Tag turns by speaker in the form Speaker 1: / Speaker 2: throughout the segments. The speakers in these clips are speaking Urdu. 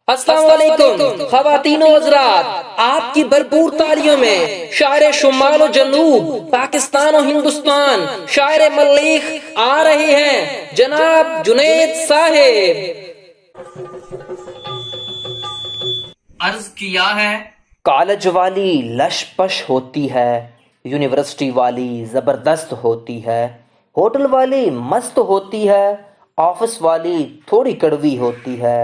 Speaker 1: السلام علیکم خواتین و حضرات، آپ کی بھرپور تالیوں میں شاعر شمال و جنوب، پاکستان و ہندوستان، شاعر مریخ آ رہے ہیں جناب جنید صاحب۔
Speaker 2: عرض کیا ہے
Speaker 1: کالج والی لش پش ہوتی ہے، یونیورسٹی والی زبردست ہوتی ہے، ہوٹل والی مست ہوتی ہے، آفس والی تھوڑی کڑوی ہوتی ہے،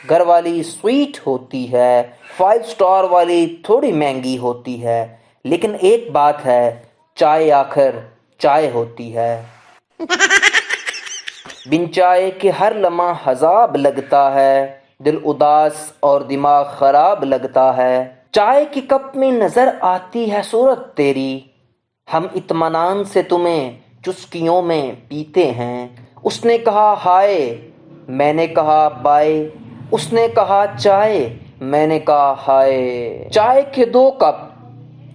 Speaker 1: گھر والی سویٹ ہوتی ہے، 5 سٹار والی تھوڑی مہنگی ہوتی ہے، لیکن ایک بات ہے، چائے آخر چائے ہوتی ہے۔ بن چائے کے ہر لمحہ عذاب لگتا ہے، دل اداس اور دماغ خراب لگتا ہے۔ چائے کے کپ میں نظر آتی ہے صورت تیری، ہم اطمینان سے تمہیں چسکیوں میں پیتے ہیں۔ اس نے کہا ہائے، میں نے کہا بائے، اس نے کہا چائے، میں نے کہا ہائے۔ چائے کے 2 کپ،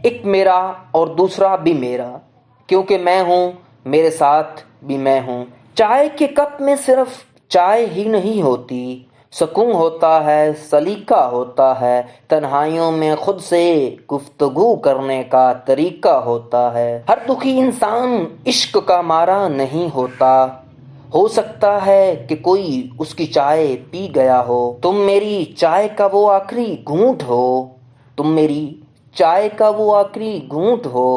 Speaker 1: ایک میرا اور دوسرا بھی میرا، کیونکہ میں ہوں میرے ساتھ بھی میں ہوں۔ چائے کے کپ میں صرف چائے ہی نہیں ہوتی، سکون ہوتا ہے، سلیقہ ہوتا ہے، تنہائیوں میں خود سے گفتگو کرنے کا طریقہ ہوتا ہے۔ ہر دکھی انسان عشق کا مارا نہیں ہوتا، ہو سکتا ہے کہ کوئی اس کی چائے پی گیا ہو۔ تم میری چائے کا وہ آخری گھونٹ ہو، تم میری چائے کا وہ آخری گھونٹ ہو،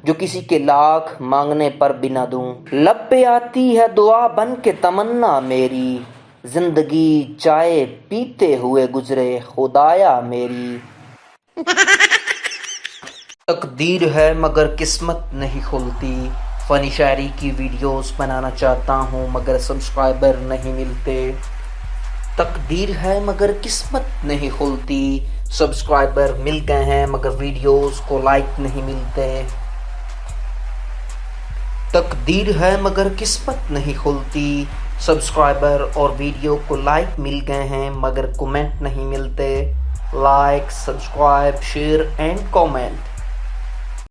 Speaker 1: جو کسی کے لاکھ مانگنے پر بھی نہ دوں۔ لب پہ آتی ہے دعا بن کے تمنا میری، زندگی چائے پیتے ہوئے گزرے خدایا میری۔ تقدیر ہے مگر قسمت نہیں کھلتی، فنی شاعری کی ویڈیوز بنانا چاہتا ہوں مگر سبسکرائبر نہیں ملتے۔ تقدیر ہے مگر قسمت نہیں کھلتی، سبسکرائبر مل گئے ہیں مگر ویڈیوز کو لائک نہیں ملتے۔ تقدیر ہے مگر قسمت نہیں کھلتی، سبسکرائبر اور ویڈیو کو لائک مل گئے ہیں مگر کومنٹ نہیں ملتے۔ Like, subscribe, share and comment.